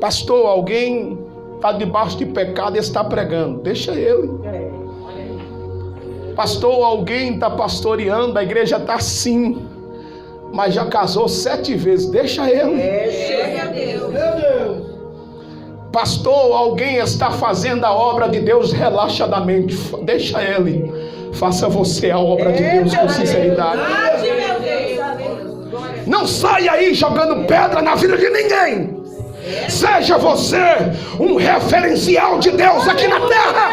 Pastor, alguém está debaixo de pecado e está pregando. Deixa ele. Pastor, alguém está pastoreando, a igreja está assim, mas já casou 7 vezes. Deixa ele. Meu Deus. Pastor, alguém está fazendo a obra de Deus relaxadamente. Deixa ele. Faça você a obra de Deus com sinceridade. Não saia aí jogando pedra na vida de ninguém. Seja você um referencial de Deus aqui na terra.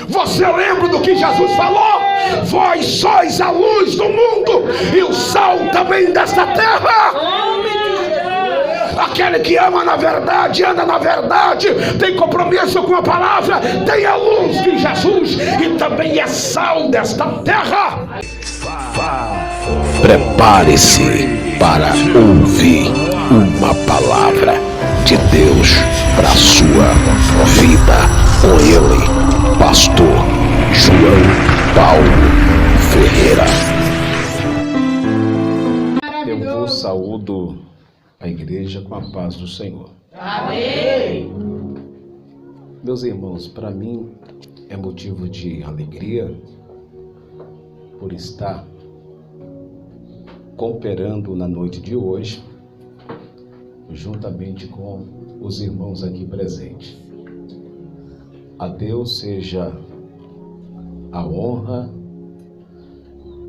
Você lembra do que Jesus falou? Vós sois a luz do mundo e o sal também desta terra. Aquele que ama na verdade, anda na verdade, tem compromisso com a palavra, tem a luz de Jesus e também é sal desta terra. Prepare-se para ouvir uma palavra de Deus para a sua vida. Com ele, pastor João Paulo Ferreira. Eu vos saúdo a igreja com a paz do Senhor. Amém. Meus irmãos, para mim é motivo de alegria por estar cooperando na noite de hoje, juntamente com os irmãos aqui presentes. A Deus seja a honra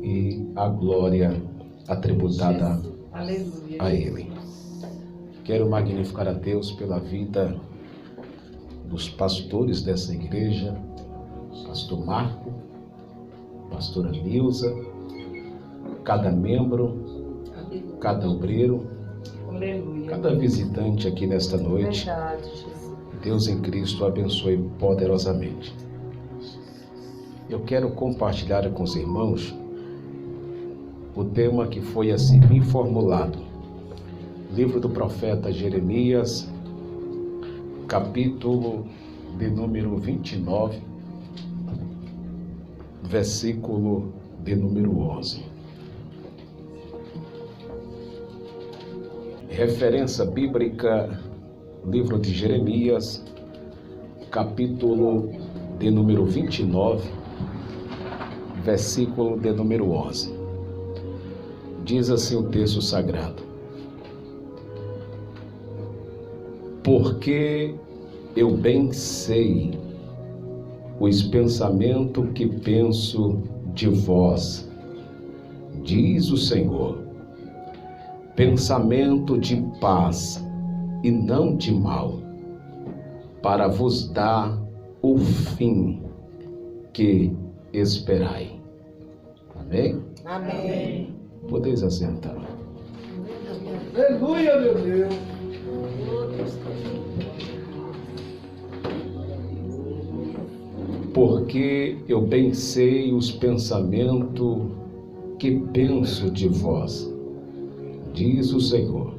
e a glória atributada a Ele. Quero magnificar a Deus pela vida dos pastores dessa igreja, pastor Marco, pastora Nilza, cada membro, cada obreiro, cada visitante aqui nesta noite. Deus em Cristo abençoe poderosamente. Eu quero compartilhar com os irmãos o tema que foi assim me formulado. Livro do profeta Jeremias, capítulo de número 29, versículo de número 11. Referência bíblica, livro de Jeremias, capítulo de número 29, versículo de número 11. Diz assim o texto sagrado: porque eu bem sei os pensamentos que penso de vós, diz o Senhor, pensamento de paz e não de mal, para vos dar o fim que esperai. Amém? Amém. Podeis assentar. Aleluia, meu Deus. Porque eu bem sei os pensamentos que penso de vós, diz o Senhor,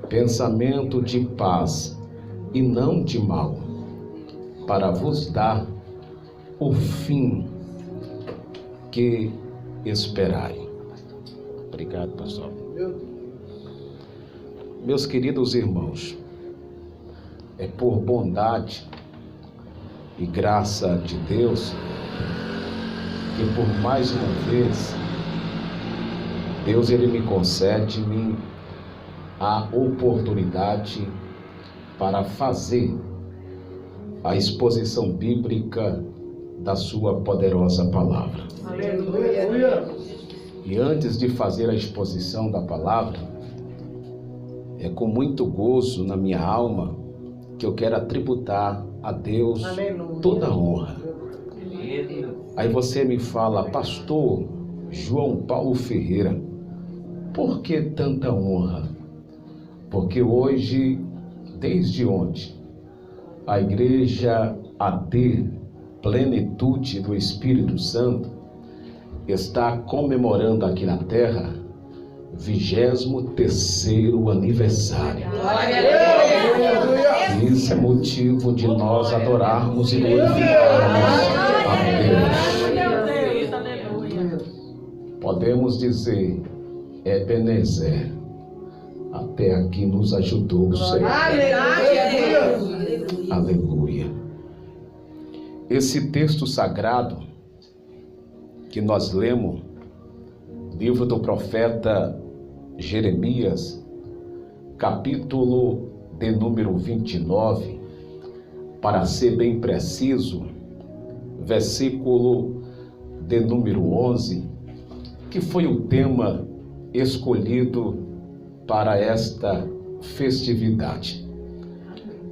pensamento de paz e não de mal, para vos dar o fim que esperai. Obrigado, pastor. Meus queridos irmãos, é por bondade e graça de Deus que por mais uma vez Deus ele me concede a oportunidade para fazer a exposição bíblica da sua poderosa palavra. Aleluia. E antes de fazer a exposição da palavra, é com muito gozo na minha alma que eu quero tributar a Deus toda a honra. Aí você me fala, pastor João Paulo Ferreira, por que tanta honra? Porque hoje, desde ontem, a igreja AD Plenitude do Espírito Santo está comemorando aqui na terra 23º aniversário. Isso é motivo de nós adorarmos e glorificarmos a Deus. Podemos dizer, Ebenezer, Até aqui nos ajudou o Senhor. Aleluia. Aleluia. Esse texto sagrado que nós lemos, livro do profeta Jeremias, capítulo de número 29, para ser bem preciso, versículo de número 11, que foi o tema escolhido para esta festividade.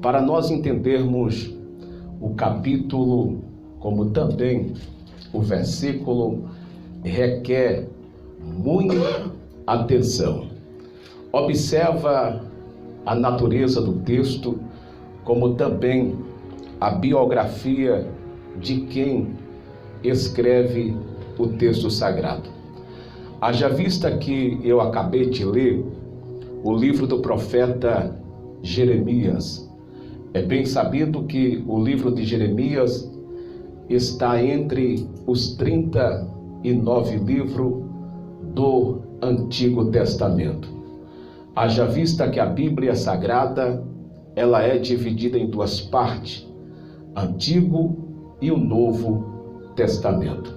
Para nós entendermos o capítulo, como também o versículo, requer muita atenção. Observa a natureza do texto, como também a biografia de quem escreve o texto sagrado. Haja vista que eu acabei de ler o livro do profeta Jeremias. É bem sabido que o livro de Jeremias está entre os 39 livros do Antigo Testamento. Haja vista que a Bíblia Sagrada, ela é dividida em duas partes, Antigo e o Novo Testamento.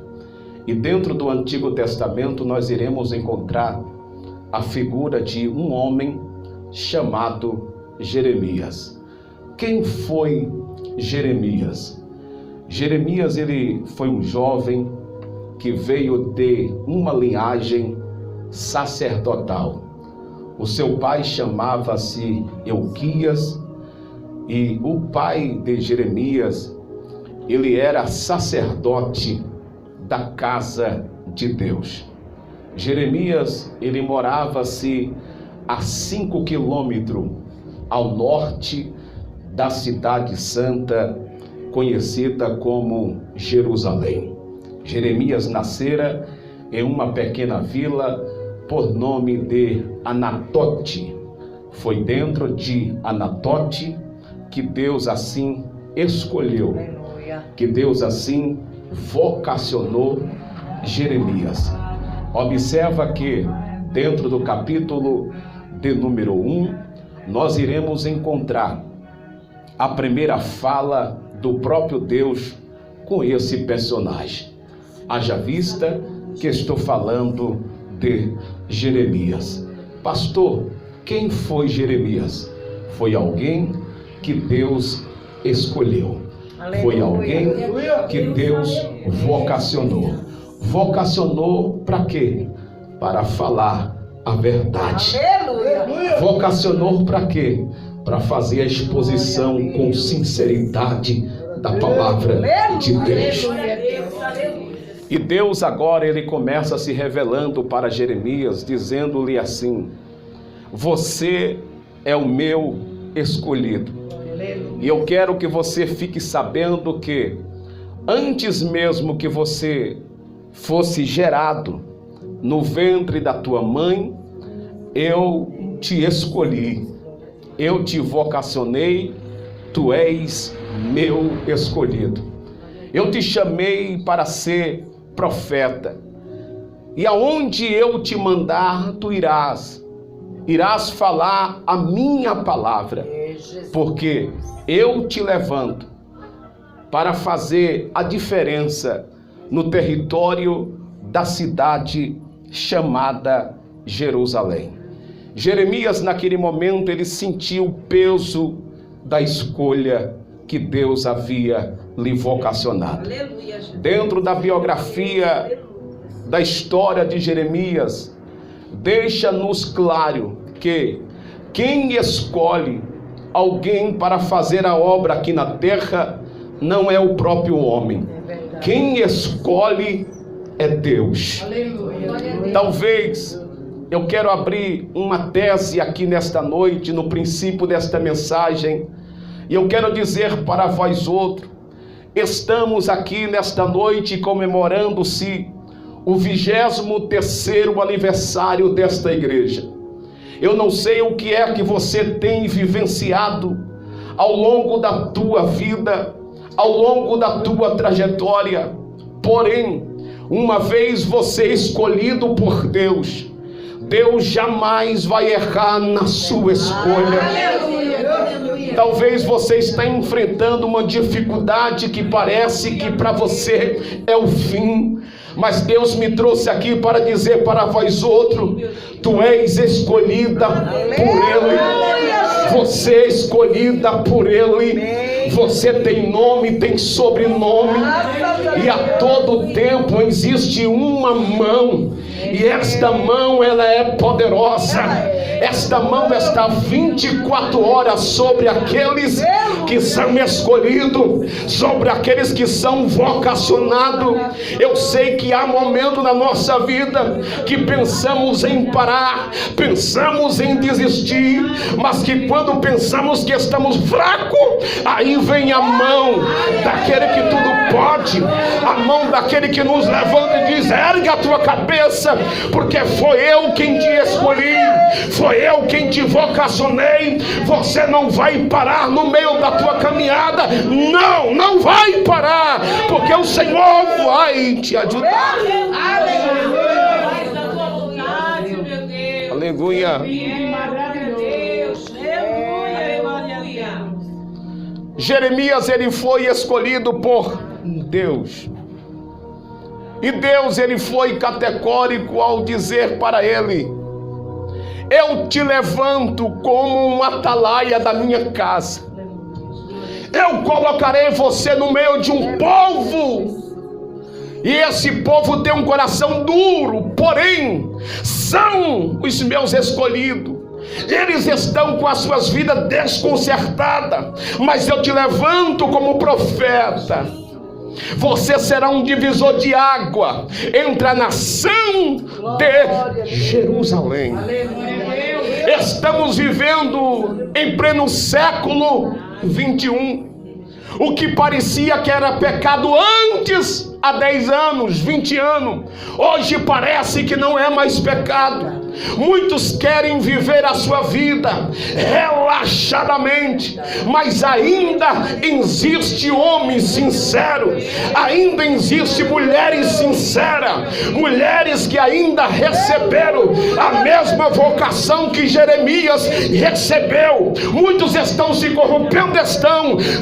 E dentro do Antigo Testamento nós iremos encontrar a figura de um homem chamado Jeremias. Quem foi Jeremias? Jeremias, ele foi um jovem que veio de uma linhagem sacerdotal. O seu pai chamava-se Euquias, e o pai de Jeremias, ele era sacerdote da casa de Deus. Jeremias, ele morava-se a 5 quilômetros ao norte da cidade santa, conhecida como Jerusalém. Jeremias nascera em uma pequena vila por nome de Anatote. Foi dentro de Anatote que Deus assim escolheu, que Deus assim vocacionou Jeremias. Observa que dentro do capítulo de número 1, nós iremos encontrar a primeira fala do próprio Deus com esse personagem. Haja vista que estou falando de Jeremias. Pastor, quem foi Jeremias? Foi alguém que Deus escolheu. Foi alguém que Deus vocacionou. Vocacionou para quê? Para falar a verdade. Vocacionou para quê? Para fazer a exposição com sinceridade da palavra de Deus. E Deus agora, ele começa se revelando para Jeremias, dizendo-lhe assim: você é o meu escolhido. E eu quero que você fique sabendo que antes mesmo que você fosse gerado no ventre da tua mãe, eu te escolhi, eu te vocacionei, tu és meu escolhido. Eu te chamei para ser profeta, e aonde eu te mandar, tu irás falar a minha palavra, porque eu te levanto para fazer a diferença no território da cidade chamada Jerusalém. Jeremias, naquele momento, ele sentiu o peso da escolha que Deus havia lhe vocacionado. Dentro da biografia, da história de Jeremias, deixa-nos claro que quem escolhe alguém para fazer a obra aqui na terra não é o próprio homem. Quem escolhe é Deus. Talvez eu quero abrir uma tese aqui nesta noite, no princípio desta mensagem, e eu quero dizer para vós outros: estamos aqui nesta noite comemorando-se o 23º aniversário desta igreja. Eu não sei o que é que você tem vivenciado ao longo da tua vida, ao longo da tua trajetória, porém, uma vez você escolhido por Deus, Deus jamais vai errar na sua escolha. Talvez você está enfrentando uma dificuldade que parece que para você é o fim, mas Deus me trouxe aqui para dizer para vós outro: tu és escolhida por Ele, você é escolhida por Ele, você tem nome, tem sobrenome, e a todo tempo existe uma mão, e esta mão ela é poderosa. Esta mão está 24 horas sobre aqueles que são escolhidos, sobre aqueles que são vocacionados. Eu sei que há momentos na nossa vida que pensamos em parar, pensamos em desistir, mas que quando pensamos que estamos fracos, aí vem a mão daquele que tudo pode, a mão daquele que nos levanta e diz: ergue a tua cabeça, porque foi eu quem te escolhi, foi eu quem te vocacionei. Você não vai parar no meio da tua caminhada, não vai parar, porque o Senhor vai te ajudar. Aleluia. Jeremias, ele foi escolhido por Deus, e Deus, ele foi categórico ao dizer para ele: eu te levanto como um atalaia da minha casa, eu colocarei você no meio de um povo, e esse povo tem um coração duro, porém são os meus escolhidos. Eles estão com as suas vidas desconcertadas, mas eu te levanto como profeta. Você será um divisor de água entre a nação de Jerusalém. Estamos vivendo em pleno século 21. O que parecia que era pecado antes, há 10 anos, 20 anos, hoje parece que não é mais pecado. Muitos querem viver a sua vida relaxadamente, mas ainda existe homem sincero, ainda existe mulheres sinceras, mulheres que ainda receberam a mesma vocação que Jeremias recebeu. Muitos estão se corrompendo,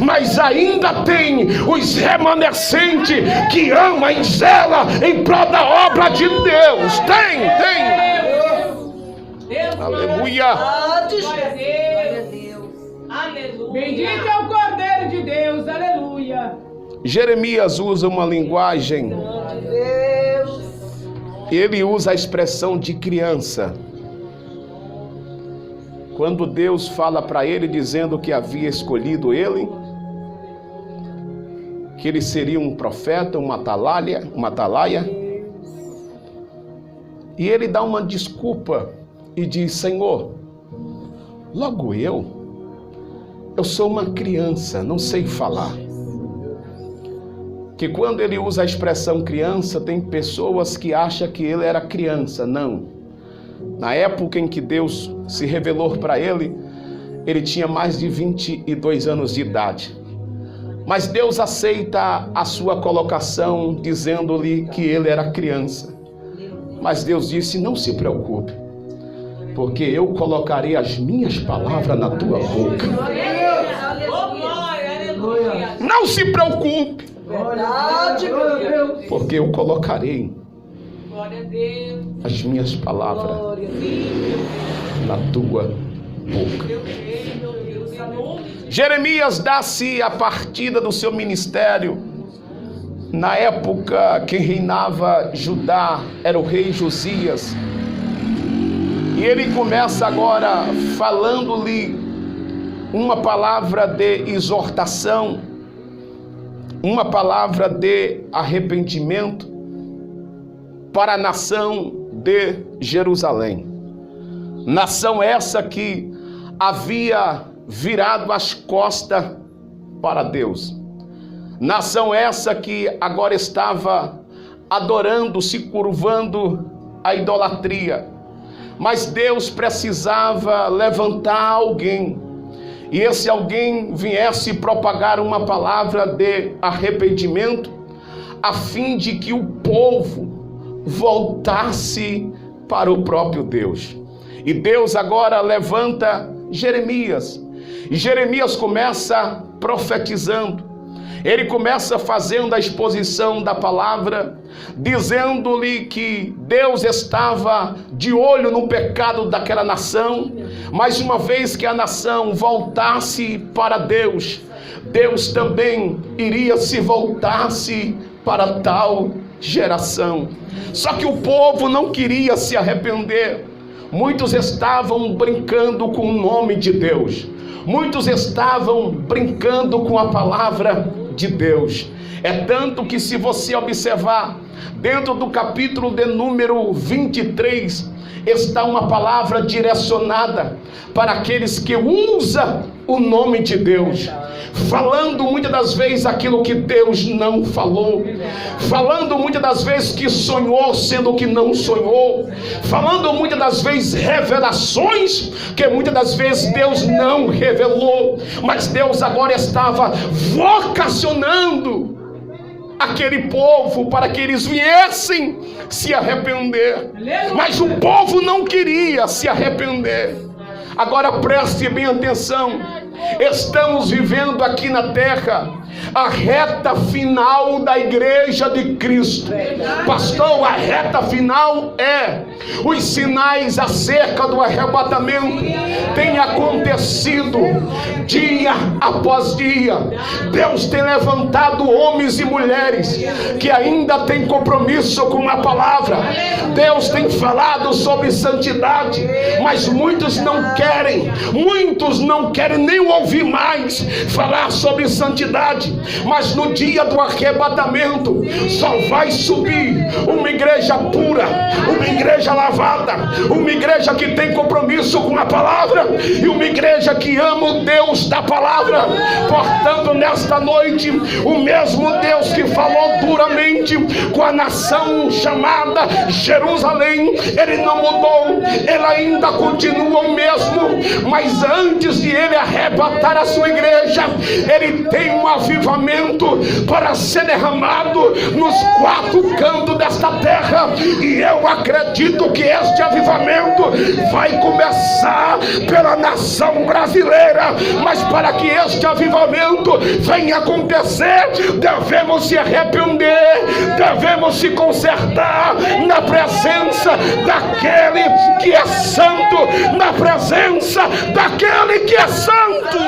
mas ainda tem os remanescentes que ama e zela em prol da obra de Deus. Tem. Aleluia. Bendito é o Cordeiro de Deus. Aleluia. Jeremias usa uma linguagem, ele usa a expressão de criança. Quando Deus fala para ele dizendo que havia escolhido ele, que ele seria um profeta, uma atalaia, e ele dá uma desculpa e diz: Senhor, logo eu sou uma criança, não sei falar. Que quando ele usa a expressão criança, tem pessoas que acham que ele era criança. Não. Na época em que Deus se revelou para ele, ele tinha mais de 22 anos de idade. Mas Deus aceita a sua colocação, dizendo-lhe que ele era criança. Mas Deus disse: não se preocupe, porque eu colocarei as minhas palavras na tua boca. Não se preocupe, porque eu colocarei as minhas palavras na tua boca. Jeremias dá-se a partida do seu ministério. Na época quem reinava Judá era o rei Josias. E ele começa agora falando-lhe uma palavra de exortação, uma palavra de arrependimento para a nação de Jerusalém. Nação essa que havia virado as costas para Deus. Nação essa que agora estava adorando, se curvando à idolatria. Mas Deus precisava levantar alguém, e esse alguém viesse propagar uma palavra de arrependimento, a fim de que o povo voltasse para o próprio Deus. E Deus agora levanta Jeremias. E Jeremias começa profetizando. Ele começa fazendo a exposição da palavra, dizendo-lhe que Deus estava de olho no pecado daquela nação, mas uma vez que a nação voltasse para Deus, Deus também iria se voltar-se para tal geração. Só que o povo não queria se arrepender. Muitos estavam brincando com o nome de Deus. Muitos estavam brincando com a palavra de Deus. É tanto que, se você observar, dentro do capítulo de número 23, está uma palavra direcionada para aqueles que usam o nome de Deus, falando muitas das vezes aquilo que Deus não falou, falando muitas das vezes que sonhou sendo que não sonhou, falando muitas das vezes revelações que muitas das vezes Deus não revelou, mas Deus agora estava vocacionando aquele povo para que eles viessem se arrepender. Mas o povo não queria se arrepender. Agora preste bem atenção. Estamos vivendo aqui na terra a reta final da igreja de Cristo. Pastor, a reta final é os sinais acerca do arrebatamento tem acontecido dia após dia. Deus tem levantado homens e mulheres que ainda têm compromisso com a palavra. Deus tem falado sobre santidade, mas muitos não querem nem ouvir mais falar sobre santidade. Mas no dia do arrebatamento só vai subir uma igreja pura, uma igreja lavada, uma igreja que tem compromisso com a palavra e uma igreja que ama o Deus da palavra. Portanto, nesta noite, o mesmo Deus que falou duramente com a nação chamada Jerusalém, ele não mudou, ele ainda continua o mesmo. Mas antes de ele arrebatar a sua igreja, ele tem um avivamento para ser derramado nos 4 cantos desta terra. E eu acredito que este avivamento vai começar pela nação brasileira. Mas para que este avivamento venha acontecer, devemos se arrepender, devemos se consertar na presença daquele que é santo, na presença daquele que é santo.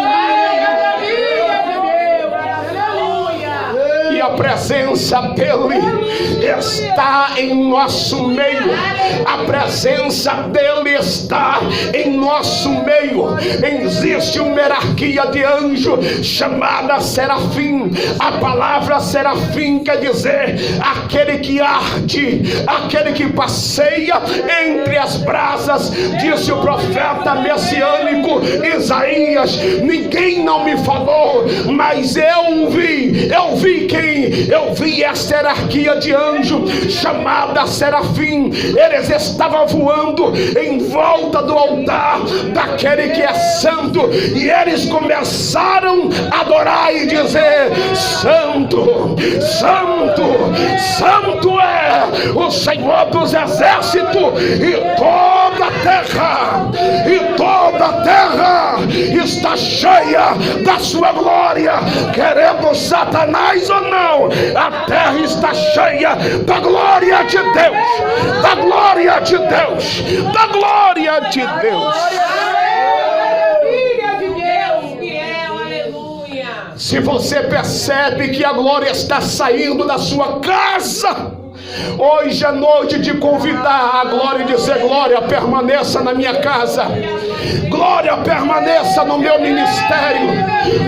E a presença dele está em nosso meio. A presença dele está em nosso meio. Existe uma hierarquia de anjo chamada serafim. A palavra serafim quer dizer aquele que arde, aquele que passeia entre as brasas. Disse o profeta messiânico Isaías: ninguém não me falou, mas eu vi quem? Eu vi essa hierarquia de anjo chamada serafim. Eles estavam voando em volta do altar daquele que é santo, e eles começaram a adorar e dizer: santo, santo, santo é o Senhor dos exércitos, e toda a terra está cheia da sua glória. Querendo Satanás ou não, a terra está cheia da glória de Deus, da glória de Deus, da glória de Deus. Se você percebe que a glória está saindo da sua casa, hoje é noite de convidar a glória e dizer: glória, permaneça na minha casa, glória, permaneça no meu ministério,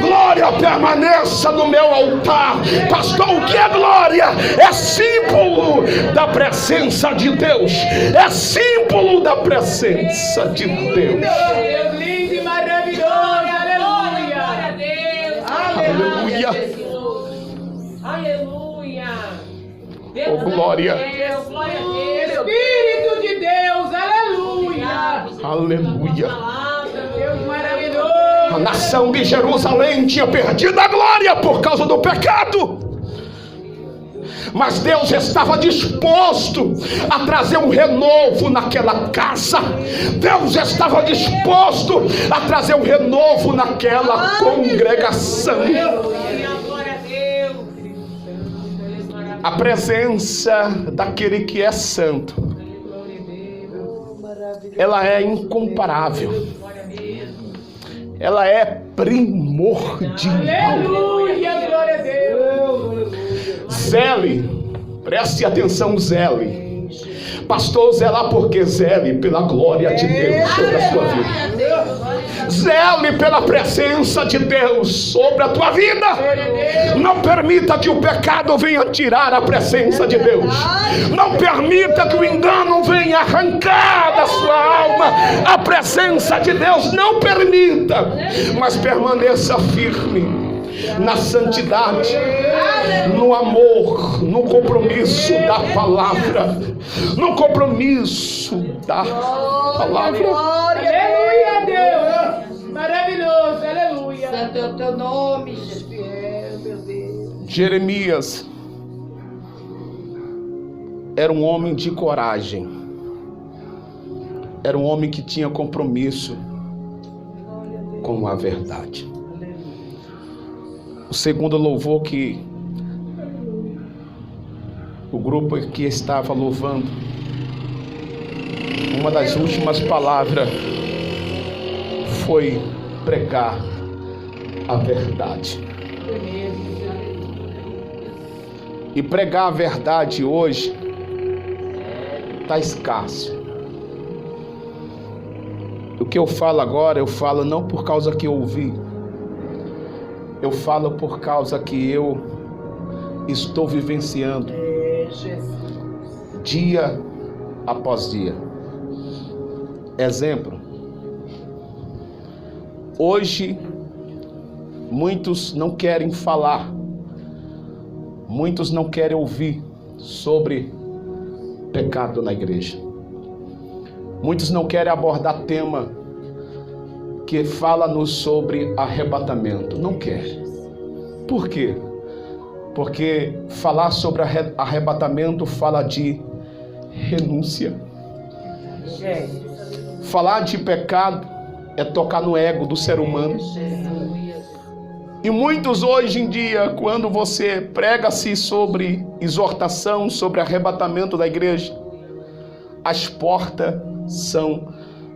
glória, permaneça no meu altar. Pastor, o que é glória? É símbolo da presença de Deus, é símbolo da presença de Deus. Deus lindo e maravilhoso, aleluia, aleluia, aleluia. Oh, glória. Espírito de Deus, aleluia. Aleluia. Deus maravilhoso. A nação de Jerusalém tinha perdido a glória por causa do pecado. Mas Deus estava disposto a trazer um renovo naquela casa. Deus estava disposto a trazer um renovo naquela congregação. A presença daquele que é santo, ela é incomparável. Ela é primordial. Aleluia, glória a Deus. Zele, preste atenção, zele. Pastor, zelar por quê? Zele pela glória de Deus sobre a sua vida. Zele pela presença de Deus sobre a tua vida. Não permita que o pecado venha tirar a presença de Deus. Não permita que o engano venha arrancar da sua alma a presença de Deus. Não permita, mas permaneça firme na santidade, no amor, no compromisso da palavra, no compromisso da palavra. Aleluia, Deus, maravilhoso, aleluia. Santo é o teu nome, Jesus. Jeremias era um homem de coragem, era um homem que tinha compromisso com a verdade. O segundo louvor que o grupo que estava louvando, uma das últimas palavras foi pregar a verdade. E pregar a verdade hoje está escasso. O que eu falo agora, eu falo não por causa que eu ouvi. Eu falo por causa que eu estou vivenciando dia após dia. Exemplo. Hoje, muitos não querem falar. Muitos não querem ouvir sobre pecado na igreja. Muitos não querem abordar tema que fala-nos sobre arrebatamento. Não quer. Por quê? Porque falar sobre arrebatamento fala de renúncia. Falar de pecado é tocar no ego do ser humano. E muitos hoje em dia, quando você prega-se sobre exortação, sobre arrebatamento da igreja, as portas são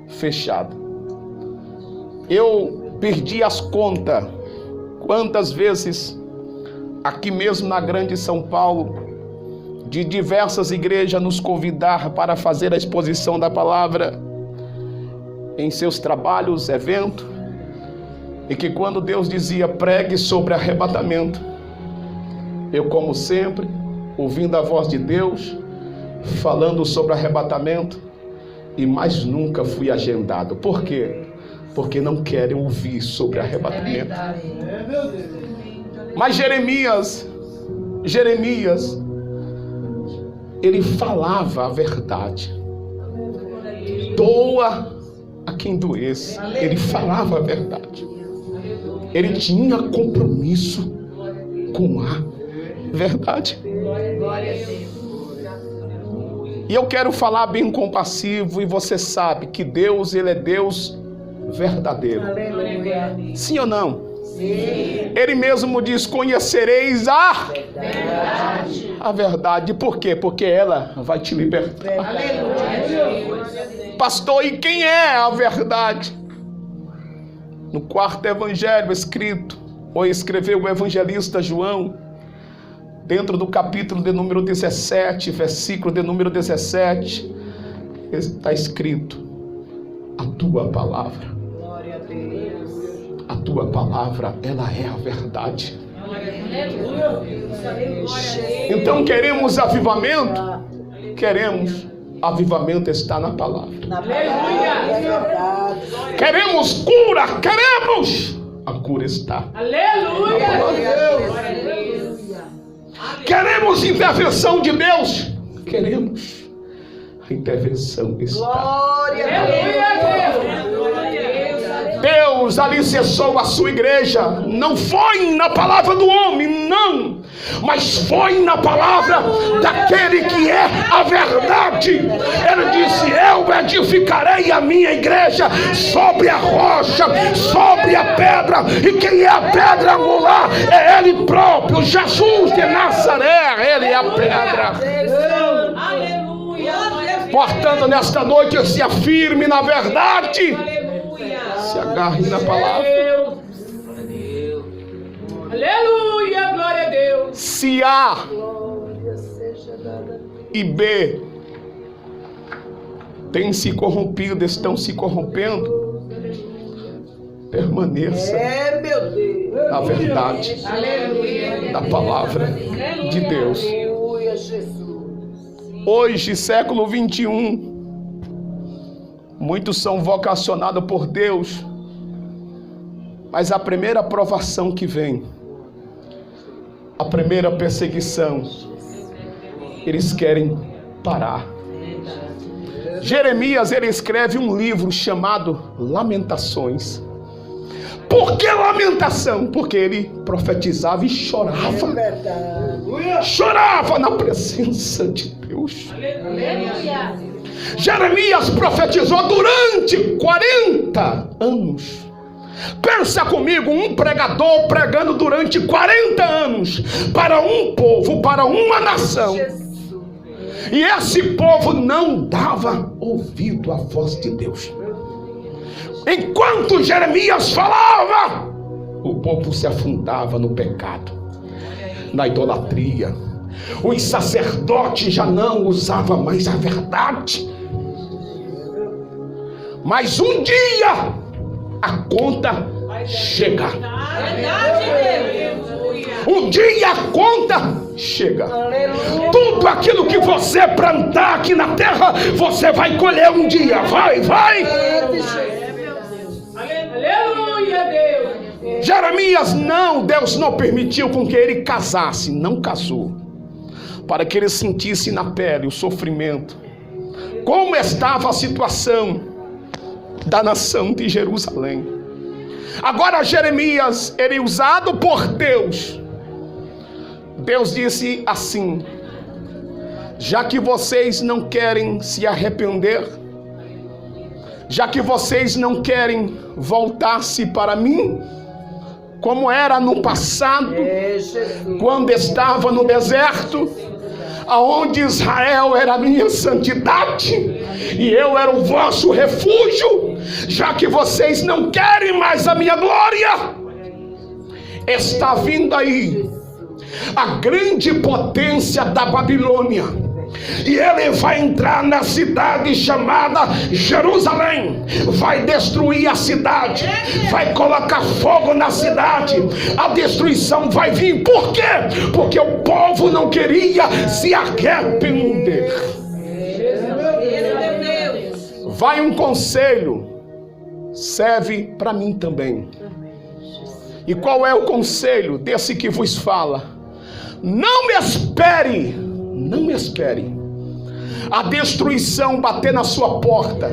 fechadas. Eu perdi as contas quantas vezes aqui mesmo na grande São Paulo, de diversas igrejas nos convidar para fazer a exposição da palavra em seus trabalhos, eventos, e que quando Deus dizia pregue sobre arrebatamento, eu, como sempre, ouvindo a voz de Deus falando sobre arrebatamento, e mais nunca fui agendado. Por quê? Porque não querem ouvir sobre arrebatamento. Mas Jeremias, ele falava a verdade. Doa a quem doesse. Ele falava a verdade. Ele tinha compromisso com a verdade. E eu quero falar bem compassivo, e você sabe que Deus, Ele é Deus verdadeiro. Sim ou não? Sim. Ele mesmo diz: conhecereis a verdade. Por quê? Porque ela vai te libertar. Pastor, e quem é a verdade? No quarto evangelho escrito, ou escreveu o evangelista João, dentro do capítulo de número 17, versículo de número 17, está escrito: a tua palavra. Glória a Deus. A tua palavra, ela é a verdade. Então queremos avivamento? Queremos. Avivamento está na palavra. Queremos cura? Queremos. A cura está. Aleluia. Queremos intervenção de Deus? Queremos. A intervenção está. Glória a Deus. Deus alicerçou a sua igreja, não foi na palavra do homem, não, mas foi na palavra daquele que é a verdade. Ele disse: eu edificarei a minha igreja sobre a rocha, sobre a pedra, e quem é a pedra angular é ele próprio, Jesus de Nazaré. Ele é a pedra. Portanto, nesta noite, se afirme na verdade, se agarre na palavra. Aleluia, glória a Deus. Se A e B têm se corrompido, estão se corrompendo, permaneça na verdade da palavra de Deus. Hoje, século 21, muitos são vocacionados por Deus, mas a primeira provação que vem, a primeira perseguição, eles querem parar. Jeremias, ele escreve um livro chamado Lamentações. Por que lamentação? Porque ele profetizava e chorava. Chorava na presença de Deus. Jeremias profetizou durante 40 anos. Pensa comigo, um pregador pregando durante 40 anos para um povo, para uma nação. E esse povo não dava ouvido à voz de Deus. Enquanto Jeremias falava, o povo se afundava no pecado, na idolatria. Os sacerdotes já não usavam mais a verdade. Mas um dia a conta chega. Um dia a conta chega. Tudo aquilo que você plantar aqui na terra, você vai colher um dia. Vai. Aleluia, Deus. Jeremias Deus não permitiu com que ele casasse, não casou, para que ele sentisse na pele o sofrimento, como estava a situação da nação de Jerusalém. Agora Jeremias, ele usado por Deus, Deus disse assim: já que vocês não querem se arrepender, já que vocês não querem voltar-se para mim, como era no passado, quando estava no deserto, aonde Israel era a minha santidade e eu era o vosso refúgio, já que vocês não querem mais a minha glória, está vindo aí a grande potência da Babilônia, e ele vai entrar na cidade chamada Jerusalém, vai destruir a cidade, vai colocar fogo na cidade, a destruição vai vir. Por quê? Porque o povo não queria se arrepender. Vai um conselho, serve para mim também. E qual é o conselho desse que vos fala? Não me espere a destruição bater na sua porta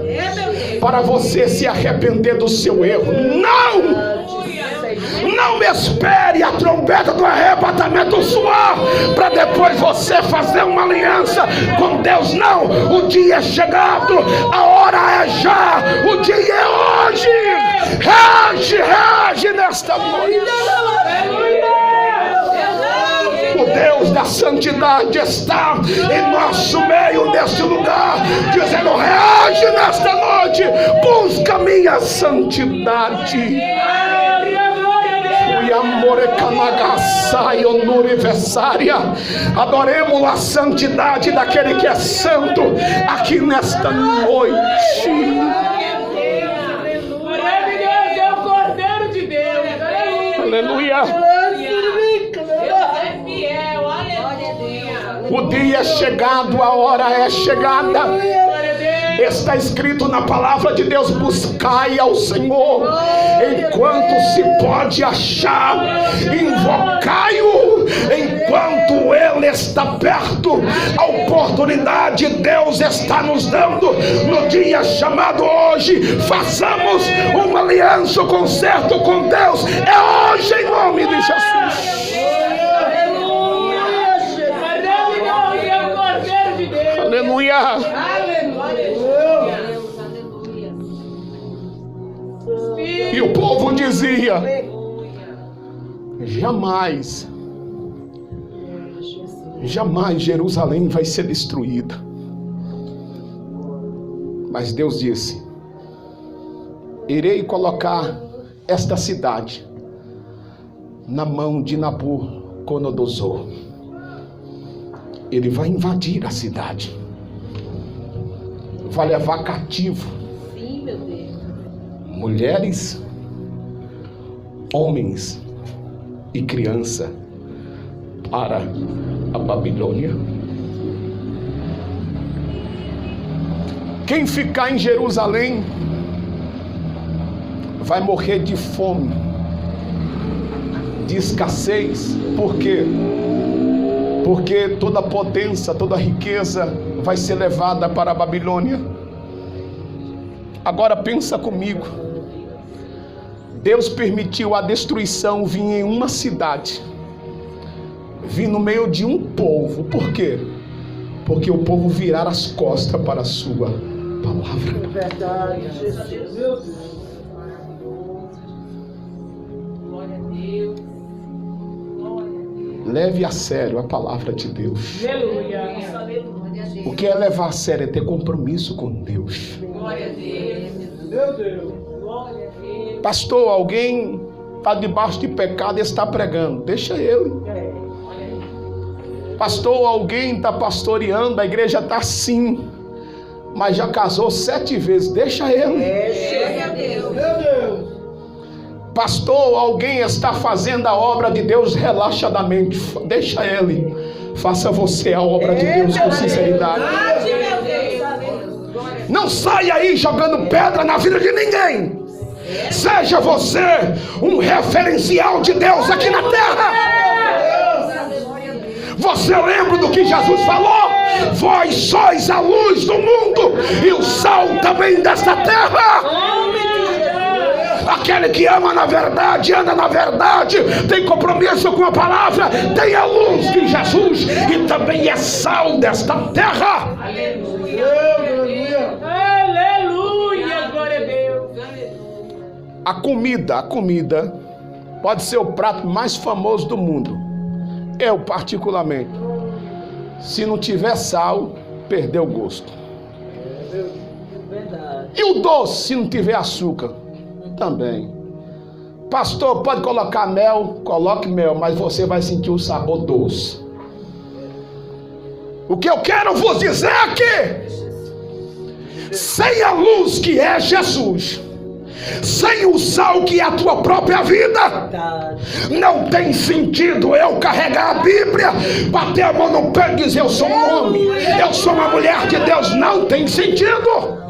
para você se arrepender do seu erro. Não me espere a trombeta do arrebatamento soar para depois você fazer uma aliança com Deus. Não, o dia é chegado, a hora é já, o dia é hoje. Rege nesta noite. O Deus da santidade está em nosso meio, neste lugar, dizendo: reage nesta noite, busca minha santidade. Adoremos a santidade daquele que é santo aqui nesta noite. Deus é o Cordeiro de Deus. Aleluia. O dia é chegado, a hora é chegada. Está escrito na palavra de Deus: buscai ao Senhor enquanto se pode achar, invocai-o enquanto Ele está perto. A oportunidade Deus está nos dando no dia chamado hoje. Façamos uma aliança, um concerto com Deus. É hoje, em nome de Jesus. Aleluia. E o povo dizia: jamais Jerusalém vai ser destruída. Mas Deus disse: irei colocar esta cidade na mão de Nabucodonosor. Ele vai invadir a cidade, vai levar cativo mulheres, homens e criança para a Babilônia. Quem ficar em Jerusalém vai morrer de fome, de escassez. Por quê? Porque toda a potência, toda a riqueza vai ser levada para a Babilônia. Agora pensa comigo. Deus permitiu a destruição vir em uma cidade, vir no meio de um povo. Por quê? Porque o povo virar as costas para a sua palavra. É verdade, Jesus. Glória a Deus. Leve a sério a palavra de Deus. Aleluia. O que é levar a sério? É ter compromisso com Deus. Glória a Deus. Meu Deus. Glória a Deus. Pastor, alguém está debaixo de pecado e está pregando. Deixa ele. Pastor, alguém está pastoreando, a igreja está assim, mas já casou 7 vezes. Deixa ele. Glória a Deus. Meu Deus. Pastor, alguém está fazendo a obra de Deus relaxadamente. Deixa ele. Faça você a obra de Deus com sinceridade. Não saia aí jogando pedra na vida de ninguém. Seja você um referencial de Deus aqui na terra. Você lembra do que Jesus falou? Vós sois a luz do mundo e o sal também desta terra. Aquele que ama na verdade, anda na verdade, tem compromisso com a palavra, tem a luz de Jesus e também é sal desta terra. Aleluia. Aleluia. Glória a Deus. A comida pode ser o prato mais famoso do mundo. Eu particularmente, se não tiver sal, perdeu o gosto. E o doce, se não tiver açúcar, também. Pastor, pode colocar mel? Coloque mel, mas você vai sentir o sabor doce. O que eu quero vos dizer é que sem a luz que é Jesus, sem o sal que é a tua própria vida, não tem sentido eu carregar a Bíblia, bater a mão no peito e dizer eu sou um homem, eu sou uma mulher de Deus. Não tem sentido.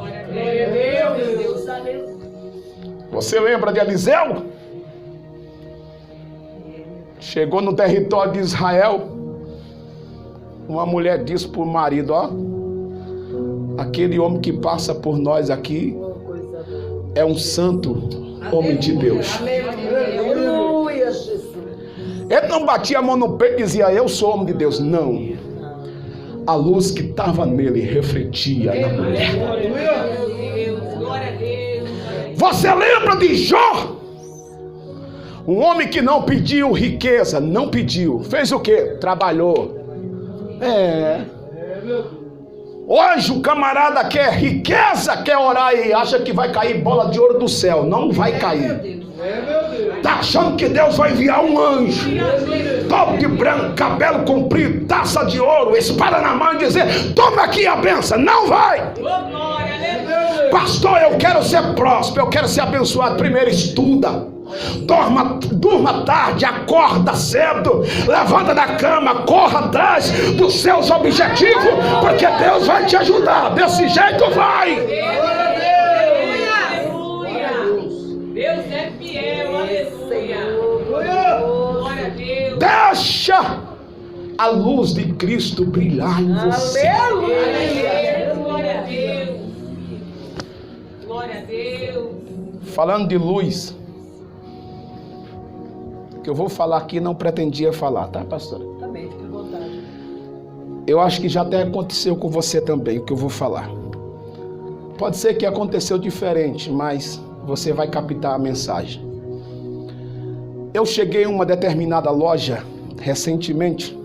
Você lembra de Eliseu? Chegou no território de Israel, uma mulher disse para o marido: ó, aquele homem que passa por nós aqui é um santo homem de Deus. Aleluia, Jesus. Ele não batia a mão no peito e dizia eu sou homem de Deus. Não. A luz que estava nele refletia na mulher. Você lembra de Jó? Um homem que não pediu riqueza, não pediu. Fez o quê? Trabalhou. Hoje o camarada quer riqueza, quer orar e acha que vai cair bola de ouro do céu. Não vai cair. Tá achando que Deus vai enviar um anjo todo de branco, cabelo comprido, taça de ouro, espada na mão e dizer toma aqui a benção. Não vai. Pastor, eu quero ser próspero, eu quero ser abençoado. Primeiro estuda. Durma tarde, acorda cedo, levanta da cama, corra atrás dos seus objetivos, porque Deus vai te ajudar. Desse jeito vai. Deus é fiel, aleluia. Glória a Deus. Deixa a luz de Cristo brilhar em você. Aleluia. Glória a Deus. Glória a Deus. Falando de luz, o que eu vou falar aqui não pretendia falar, tá, pastora? Também, fique à vontade. Eu acho que já até aconteceu com você também, o que eu vou falar. Pode ser que aconteceu diferente, mas você vai captar a mensagem. Eu cheguei em uma determinada loja recentemente,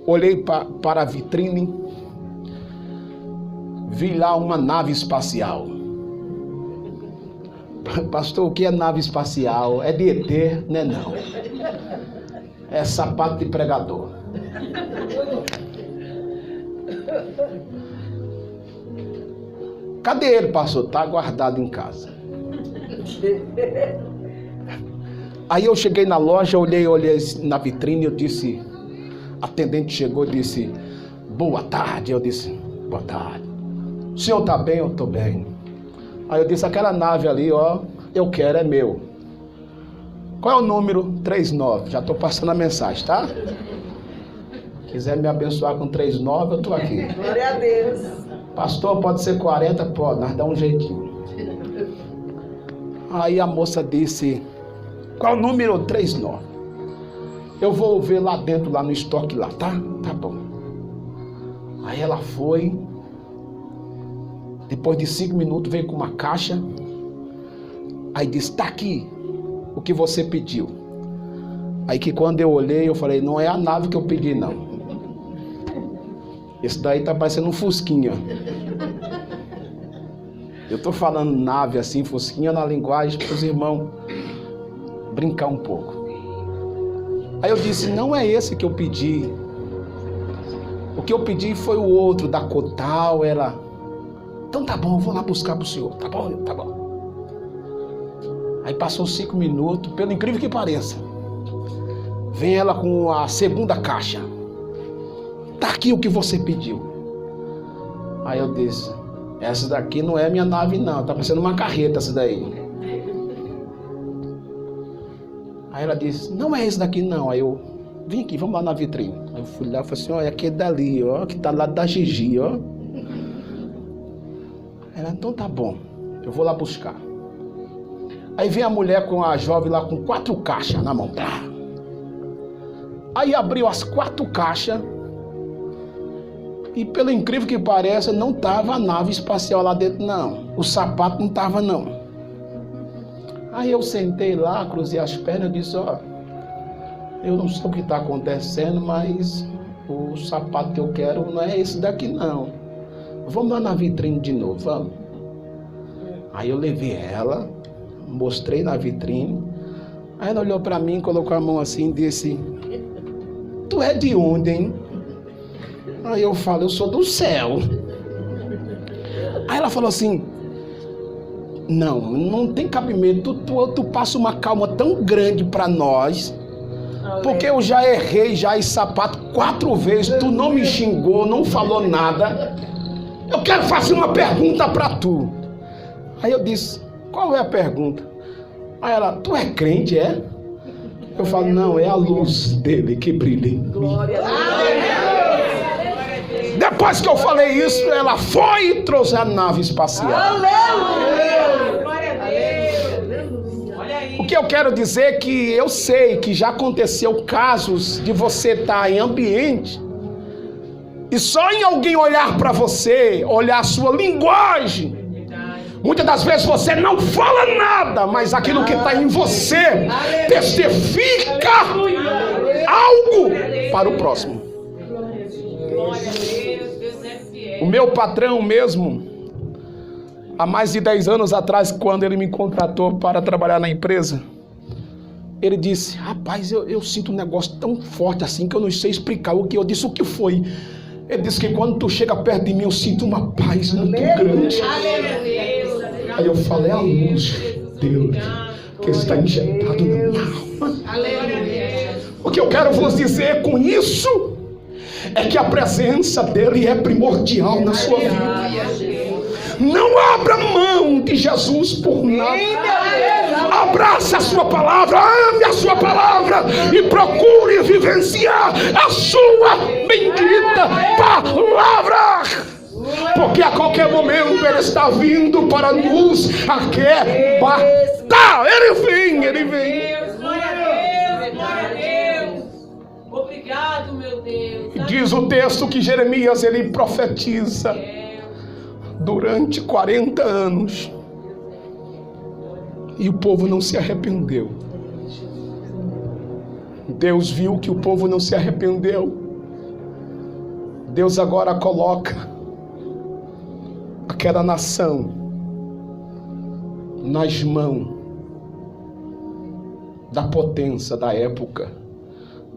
olhei para a vitrine, vi lá uma nave espacial. Pastor, o que é nave espacial? É de ET, né? Não. É sapato de pregador. Cadê ele, pastor? Está guardado em casa. Aí eu cheguei na loja, olhei na vitrine, eu disse, a atendente chegou e disse, boa tarde. Eu disse, boa tarde. O senhor está bem? Eu estou bem. Aí eu disse, aquela nave ali, ó, eu quero, é meu. Qual é o número? 39. Já estou passando a mensagem, tá? Quiser me abençoar com 39, eu estou aqui. Glória a Deus. Pastor, pode ser 40? Pode, nós dá um jeitinho. Aí a moça disse, qual o número? 39. Eu vou ver lá dentro, lá no estoque lá, tá? Tá bom. Aí ela foi. Depois de 5 minutos veio com uma caixa. Aí disse, tá aqui o que você pediu. Aí que quando eu olhei, eu falei, não é a nave que eu pedi, não. Esse daí tá parecendo um fusquinha. Eu tô falando nave assim, fusquinha na linguagem para os irmãos brincar um pouco. Aí eu disse, não é esse que eu pedi. O que eu pedi foi o outro, da Cotal. Ela, então tá bom, eu vou lá buscar pro senhor. Tá bom, tá bom. Aí passou 5 minutos, pelo incrível que pareça, vem ela com a segunda caixa. Tá aqui o que você pediu. Aí eu disse, essa daqui não é minha nave não, tá parecendo uma carreta essa daí. Aí ela disse, não é esse daqui não. Aí eu, vem aqui, vamos lá na vitrine. Aí eu fui lá e falei assim, ó, é aquele dali, ó, que tá lá da Gigi, ó. Ela, então tá bom, eu vou lá buscar. Aí vem a mulher com a jovem lá com 4 caixas na mão. Aí abriu as 4 caixas. E pelo incrível que pareça, não tava a nave espacial lá dentro, não. O sapato não tava, não. Aí eu sentei lá, cruzei as pernas e disse, ó, eu não sei o que está acontecendo, mas o sapato que eu quero não é esse daqui, não. Vamos lá na vitrine de novo, vamos. Aí eu levei ela, mostrei na vitrine. Aí ela olhou para mim, colocou a mão assim e disse, tu é de onde, hein? Aí eu falo, eu sou do céu. Aí ela falou assim, não tem cabimento, tu passa uma calma tão grande para nós, porque eu já errei já esse sapato 4 vezes, tu não me xingou, não falou nada. Eu quero fazer uma pergunta para tu. Aí eu disse, qual é a pergunta? Aí ela, tu é crente, é? Eu falo, não, é a luz dele que brilha em mim. Glória a Deus. Depois que eu falei isso, ela foi e trouxe a nave espacial. Aleluia! Glória a Deus! Olha aí. O que eu quero dizer é que eu sei que já aconteceu casos de você estar em ambiente e só em alguém olhar para você, olhar a sua linguagem. Muitas das vezes você não fala nada, mas aquilo que está em você testifica algo para o próximo. O meu patrão mesmo, há mais de 10 anos atrás, quando ele me contratou para trabalhar na empresa, ele disse, rapaz, eu sinto um negócio tão forte assim que eu não sei explicar o que. Eu disse, o que foi? Ele disse que quando tu chega perto de mim, eu sinto uma paz muito grande. Aí eu falei, a luz. dele que está injetado na minha alma. O que eu quero vos dizer com isso é que a presença dele é primordial na sua vida. Não abra mão de Jesus por nada. Abraça a sua palavra, ame a sua palavra e procure vivenciar a sua bendita palavra. Porque a qualquer momento ele está vindo para nos arrebatar. Ele vem, ele vem. Obrigado, meu Deus. E diz o texto que Jeremias ele profetiza durante 40 anos. E o povo não se arrependeu. Deus viu que o povo não se arrependeu. Deus agora coloca aquela nação nas mãos da potência da época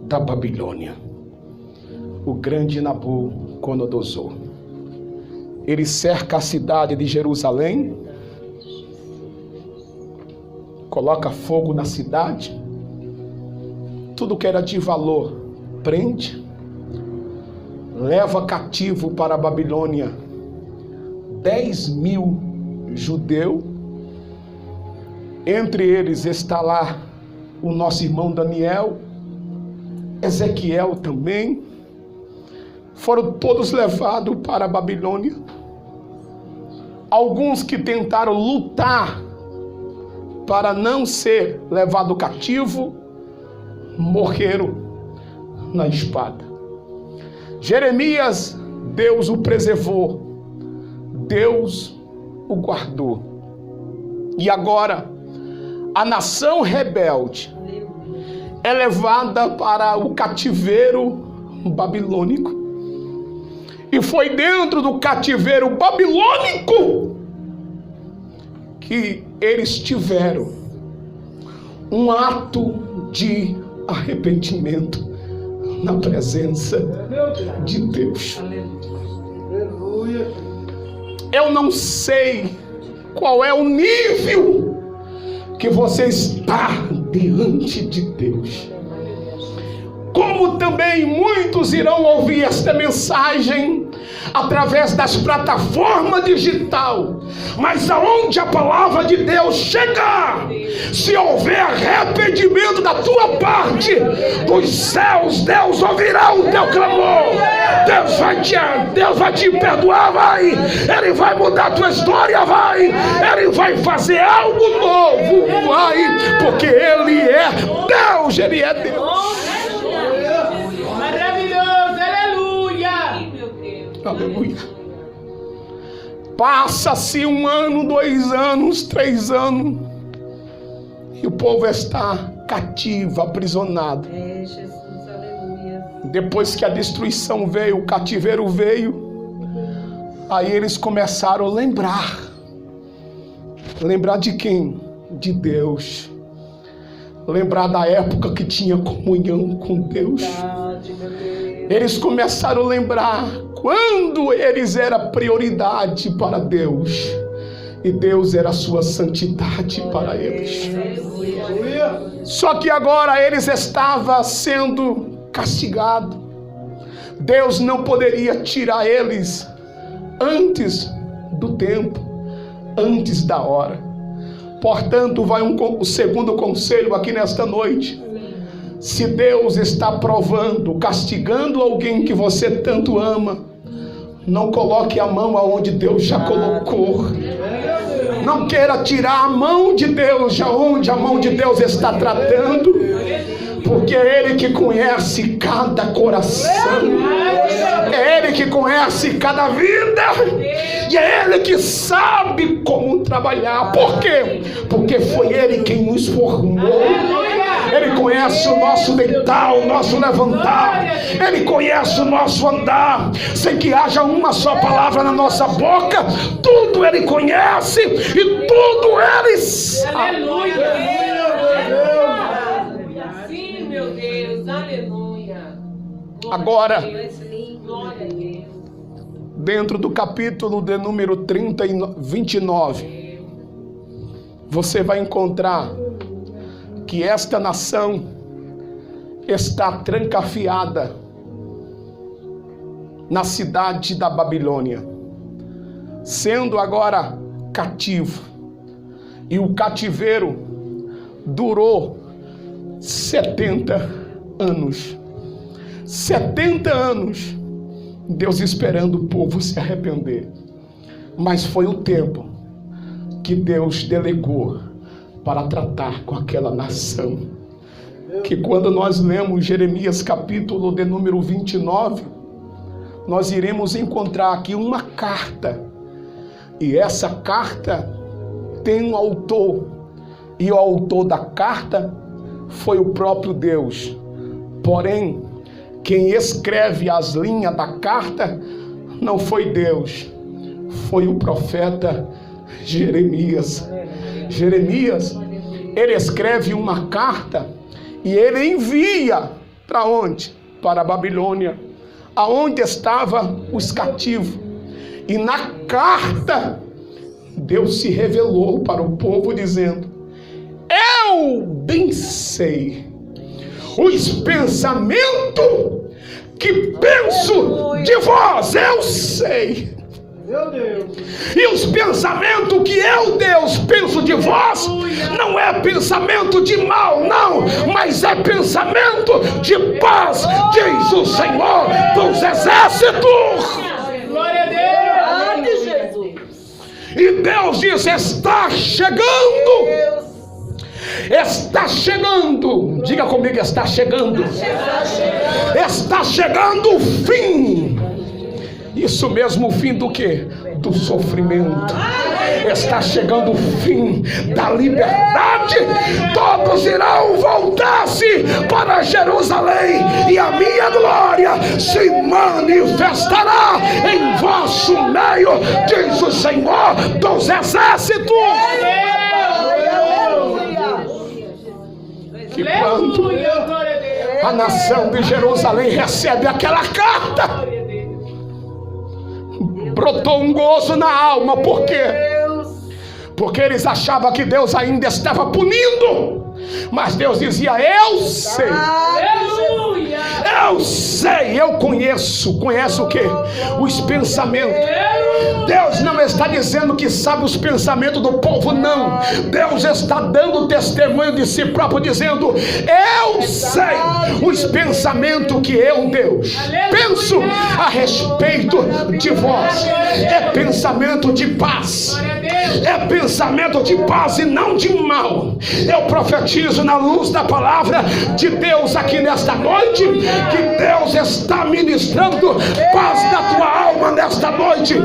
da Babilônia, o grande Nabucodonosor. Ele cerca a cidade de Jerusalém, coloca fogo na cidade, tudo que era de valor prende, leva cativo para a Babilônia 10.000 judeus. Entre eles está lá o nosso irmão Daniel, Ezequiel também. Foram todos levados para a Babilônia. Alguns que tentaram lutar para não ser levado cativo, morreram na espada. Jeremias, Deus o preservou, Deus o guardou. E agora, a nação rebelde é levada para o cativeiro babilônico. E foi dentro do cativeiro babilônico que eles tiveram um ato de arrependimento na presença de Deus. Eu não sei qual é o nível que você está diante de Deus. Como também muitos irão ouvir esta mensagem através das plataformas digitais, mas aonde a palavra de Deus chegar, se houver arrependimento da tua parte, dos céus, Deus ouvirá o teu clamor. Deus vai te perdoar, vai. Ele vai mudar a tua história, vai. Ele vai fazer algo novo, vai. Porque Ele é Deus, Ele é Deus. Aleluia. Passa-se 1 ano, 2 anos, 3 anos, e o povo está cativo, aprisionado. Jesus, aleluia. Depois que a destruição veio, o cativeiro veio, aí eles começaram a lembrar. Lembrar de quem? De Deus. Lembrar da época que tinha comunhão com Deus. Eles começaram a lembrar quando eles eram prioridade para Deus e Deus era a sua santidade para eles. Só que agora eles estavam sendo castigados. Deus não poderia tirar eles antes do tempo, antes da hora. Portanto, vai o segundo conselho aqui nesta noite. Se Deus está provando, castigando alguém que você tanto ama, não coloque a mão aonde Deus já colocou. Não queira tirar a mão de Deus de onde a mão de Deus está tratando, porque é Ele que conhece cada coração, é Ele que conhece cada vida, e é Ele que sabe como trabalhar. Por quê? Porque foi Ele quem nos formou. Ele conhece o nosso deitar, o nosso levantar. Ele conhece o nosso andar. Sem que haja uma só palavra na nossa boca, tudo Ele conhece e tudo Ele sabe. Aleluia. Sim, meu Deus. Aleluia. Agora, Glória a Deus. dentro do capítulo de número 29, você vai encontrar que esta nação está trancafiada na cidade da Babilônia, sendo agora cativo. E o cativeiro durou 70 anos. 70 anos, Deus esperando o povo se arrepender. Mas foi o tempo que Deus delegou para tratar com aquela nação. Que quando nós lemos Jeremias capítulo de número 29, nós iremos encontrar aqui uma carta. E essa carta tem um autor. E o autor da carta foi o próprio Deus. Porém, quem escreve as linhas da carta não foi Deus, foi o profeta Jeremias. Jeremias, ele escreve uma carta e ele envia para onde? Para a Babilônia, aonde estavam os cativos. E na carta, Deus se revelou para o povo dizendo: eu bem sei os pensamentos que penso de vós, eu sei. Meu Deus. E os pensamentos que eu, Deus, penso de vós, não é pensamento de mal, não, mas é pensamento de paz, diz o Senhor dos Exércitos. Glória a Deus. Jesus. E Deus diz: está chegando. Está chegando. Diga comigo: está chegando. Está chegando o fim. Isso mesmo, o fim do quê? Do sofrimento. Está chegando o fim da liberdade. Todos irão voltar-se para Jerusalém, e a minha glória se manifestará em vosso meio, diz o Senhor dos Exércitos. Que quando a nação de Jerusalém recebe aquela carta, brotou um gozo na alma. Por quê? Porque eles achavam que Deus ainda estava punindo. Mas Deus dizia: eu sei. Aleluia. Eu sei, eu conheço. Conhece o quê? Os pensamentos. Deus não está dizendo que sabe os pensamentos do povo, não. Deus está dando testemunho de si próprio, dizendo: eu sei os pensamentos que eu, Deus, penso a respeito de vós. É pensamento de paz. É pensamento de paz e não de mal. Eu profetizo na luz da palavra de Deus aqui nesta noite, que Deus está ministrando paz na tua alma nesta noite.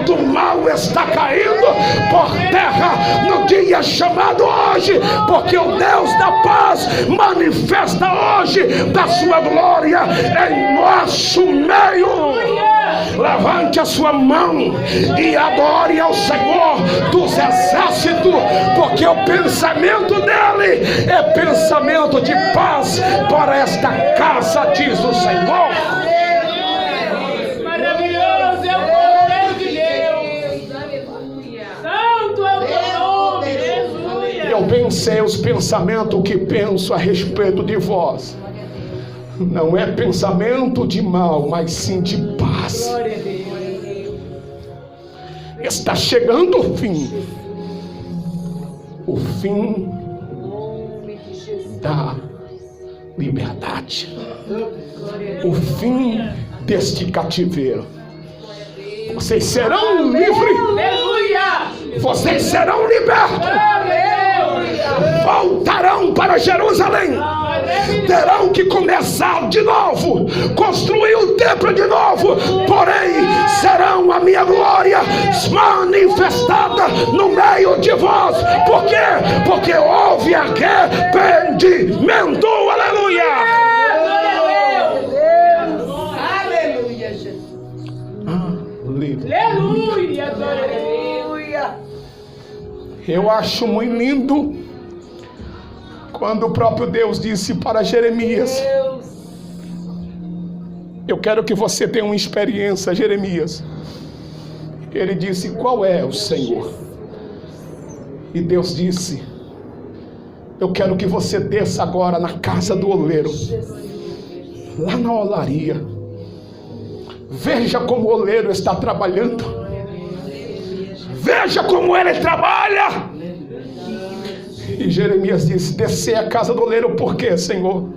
Todo mal está caindo por terra no dia chamado hoje, porque o Deus da paz manifesta hoje da sua glória em nosso meio. Levante a sua mão e adore ao Senhor dos Exércitos, porque o pensamento dele é pensamento de paz para esta casa, diz o Senhor. Maravilhoso é o poder de Deus. Aleluia. Santo é o teu nome, Jesus. Eu bem sei os pensamentos que penso a respeito de vós. Não é pensamento de mal, mas sim de paz. Está chegando o fim. O fim da liberdade. O fim deste cativeiro. Vocês serão livres. Aleluia. Vocês serão libertos. Voltarão para Jerusalém. Terão que começar de novo, construir o templo de novo, porém serão a minha glória manifestada no meio de vós. Por quê? Porque houve arrependimento. Aleluia. Aleluia, Jesus. Aleluia. Aleluia. Eu acho muito lindo quando o próprio Deus disse para Jeremias: eu quero que você tenha uma experiência, Jeremias. Ele disse: qual é o Senhor? E Deus disse: eu quero que você desça agora na casa do oleiro, lá na olaria. Veja como o oleiro está trabalhando. Veja como ele trabalha. E Jeremias disse: descer a casa do oleiro, por quê, Senhor?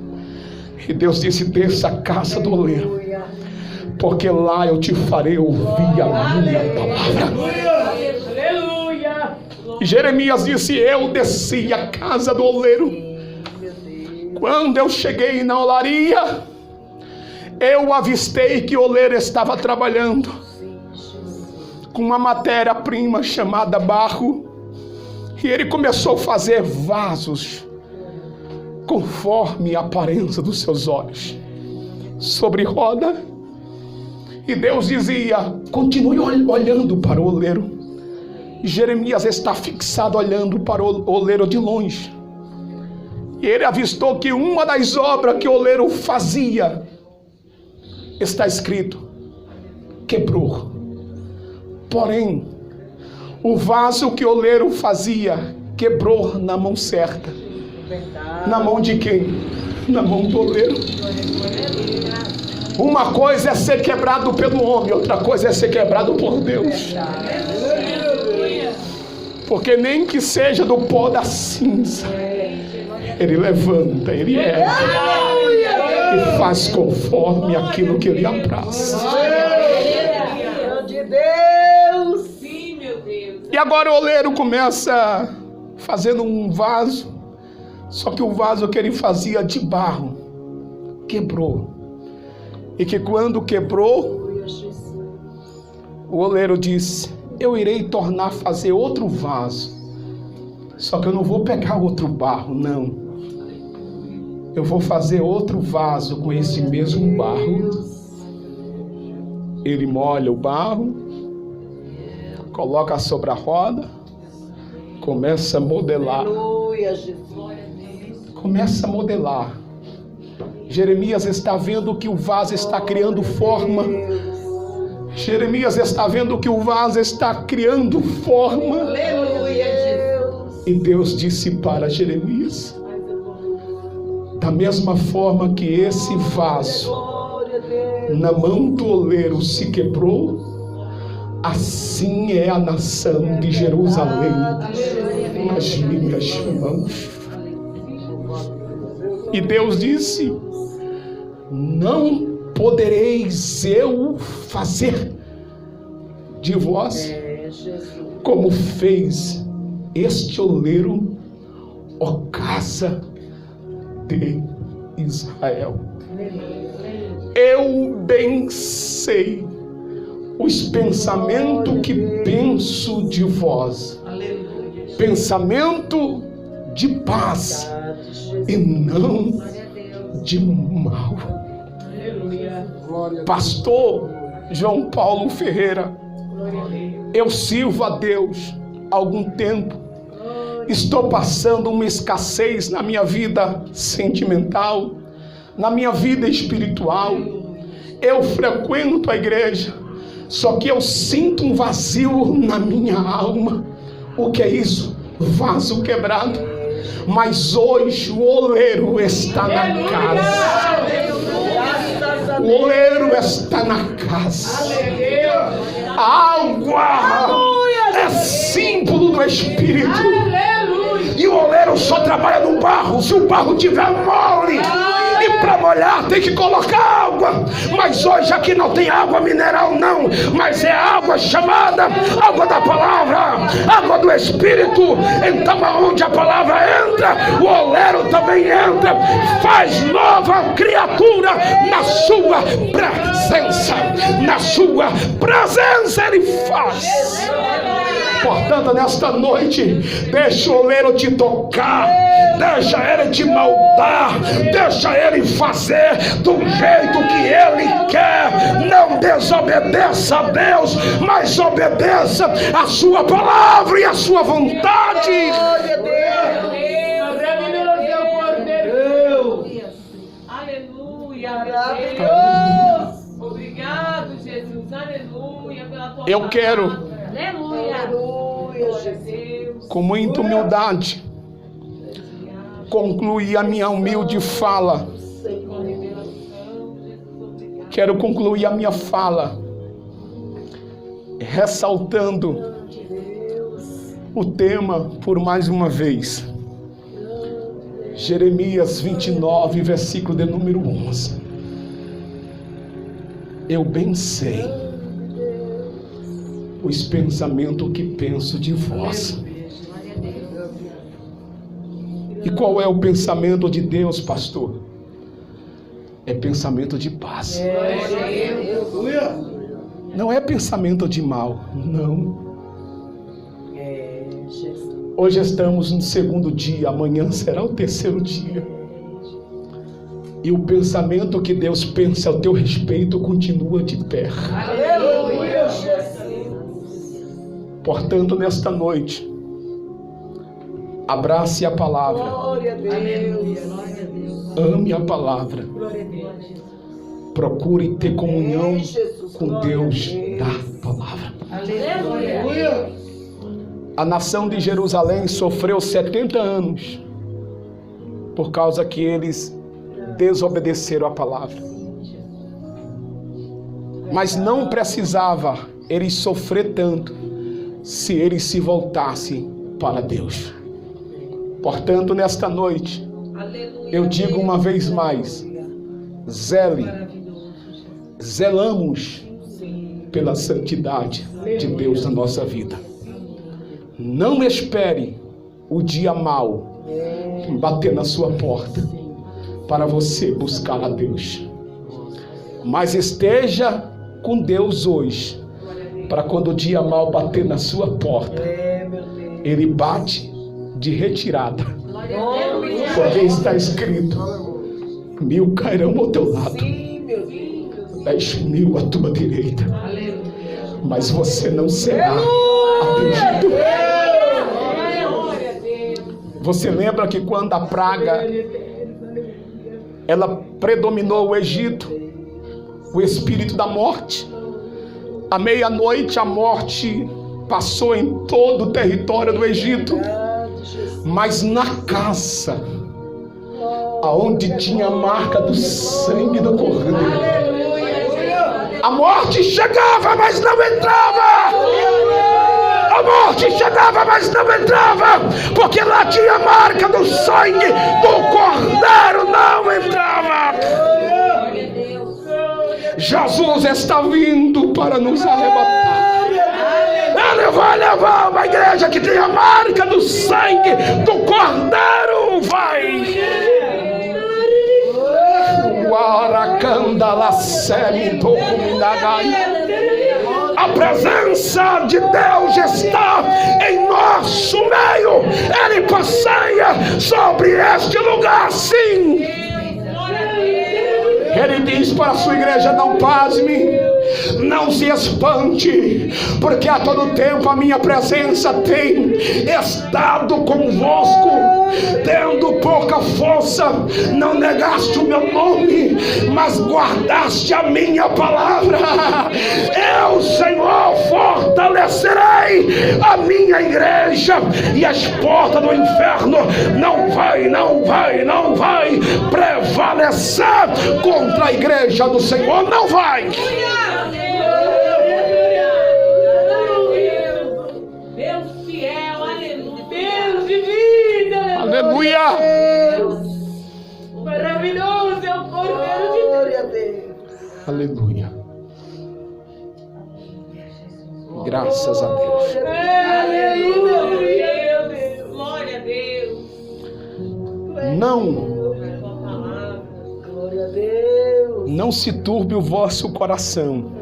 E Deus disse: desça a casa do oleiro, porque lá eu te farei ouvir a minha palavra. E Jeremias disse: eu desci a casa do oleiro. Quando eu cheguei na olaria, eu avistei que o oleiro estava trabalhando com uma matéria-prima chamada barro. E ele começou a fazer vasos conforme a aparência dos seus olhos, sobre roda. E Deus dizia: continue olhando para o oleiro. E Jeremias está fixado olhando para o oleiro de longe. E ele avistou que uma das obras que o oleiro fazia, está escrito, quebrou. Porém, o vaso que o oleiro fazia quebrou na mão certa. Na mão de quem? Na mão do oleiro. Uma coisa é ser quebrado pelo homem, outra coisa é ser quebrado por Deus. Porque nem que seja do pó da cinza, Ele levanta, Ele e faz conforme aquilo que Ele apraz. E agora o oleiro começa fazendo um vaso, só que o vaso que ele fazia de barro quebrou. E que quando quebrou, o oleiro disse: eu irei tornar a fazer outro vaso, só que eu não vou pegar outro barro, não. Eu vou fazer outro vaso com esse mesmo barro. Ele molha o barro, coloca sobre a roda, começa a modelar. Começa a modelar. Jeremias está vendo que o vaso está criando forma. Jeremias está vendo que o vaso está criando forma. E Deus disse para Jeremias: da mesma forma que esse vaso na mão do oleiro se quebrou, assim é a nação de Jerusalém nas minhas mãos. E Deus disse: não podereis eu fazer de vós como fez este oleiro, ó casa de Israel. Eu bem sei os pensamentos que penso de vós, pensamento de paz e não de mal. Pastor João Paulo Ferreira, eu sirvo a Deus há algum tempo. Estou passando uma escassez na minha vida sentimental, na minha vida espiritual. Eu frequento a igreja, só que eu sinto um vazio na minha alma. O que é isso? Vaso quebrado. Mas hoje o oleiro está na casa. O oleiro está na casa. A água é símbolo do Espírito. E o oleiro só trabalha no barro se o barro tiver mole. E para molhar tem que colocar água. Mas hoje aqui não tem água mineral não, mas é água chamada água da palavra, água do Espírito. Então aonde a palavra entra, o oleiro também entra, faz nova criatura na sua presença. Na sua presença ele faz. Portanto, nesta noite, deixa o oleiro te tocar, deixa ele te moldar, deixa ele fazer do jeito que ele quer. Não desobedeça a Deus, mas obedeça a sua palavra e a sua vontade. Aleluia. Obrigado, Jesus. Aleluia pela tua Eu quero Aleluia, Jesus. com muita humildade, concluir a minha humilde fala. Quero concluir a minha fala ressaltando o tema por mais uma vez. Jeremias 29, versículo de número 11. Eu bem sei os pensamentos que penso de vós. E qual é o pensamento de Deus, pastor? É pensamento de paz. Não é pensamento de mal, não. Hoje estamos no segundo dia, amanhã será o terceiro dia. E o pensamento que Deus pensa ao teu respeito continua de pé. Aleluia. Portanto, nesta noite, abrace a palavra. Glória a Deus. Ame a palavra. Glória a Deus. Procure ter comunhão com Deus da palavra. Aleluia. A nação de Jerusalém sofreu 70 anos por causa que eles desobedeceram a palavra. Mas não precisava eles sofrer tanto se eles se voltassem para Deus. Portanto, nesta noite, eu digo uma vez mais, zelamos pela santidade de Deus na nossa vida. Não espere o dia mau bater na sua porta para você buscar a Deus. Mas esteja com Deus hoje, para quando o dia mau bater na sua porta, ele bate de retirada. Porque está escrito: 1000 cairão ao teu lado, 10.000 à tua direita, mas você não será atingido. Você lembra que quando a praga ela predominou o Egito, o espírito da morte, à meia-noite a morte passou em todo o território do Egito, mas na casa aonde tinha a marca do sangue do cordeiro, a morte chegava, mas não entrava. A morte chegava, mas não entrava, porque lá tinha a marca do sangue do cordeiro, não entrava. Jesus está vindo para nos arrebatar. Ele vai levar uma igreja que tem a marca do sangue do cordeiro. Vai. A presença de Deus está em nosso meio. Ele passeia sobre este lugar, sim. Ele diz para a sua igreja: não pasme, não se espante, porque a todo tempo a minha presença tem estado convosco. Tendo pouca força, não negaste o meu nome, mas guardaste a minha palavra. Eu, Senhor, fortalecerei a minha igreja, e as portas do inferno não vai prevalecer contra a igreja do Senhor. Não vai. Deus fiel, aleluia. Deus de vida, aleluia. Maravilhoso é o Cordeiro de Deus. Aleluia. Graças a Deus. Aleluia. Glória a Deus. Não se turbe o vosso coração.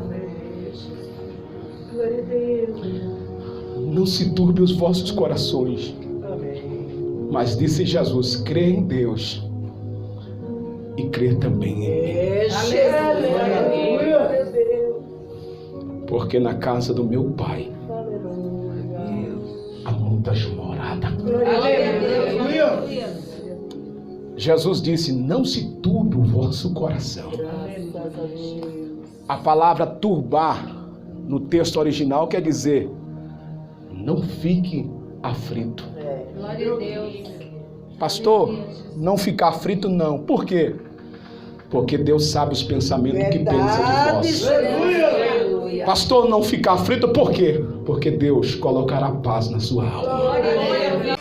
Não se turbe os vossos corações. Mas disse Jesus: crê em Deus e crê também em mim. Porque na casa do meu Pai há muitas moradas. Jesus disse: não se turbe o vosso coração. A palavra turbar no texto original quer dizer: não fique aflito. Glória a Deus. Pastor, não ficar aflito não. Por quê? Porque Deus sabe os pensamentos que pensa de vós. Aleluia. Pastor, não ficar aflito por quê? Porque Deus colocará paz na sua alma.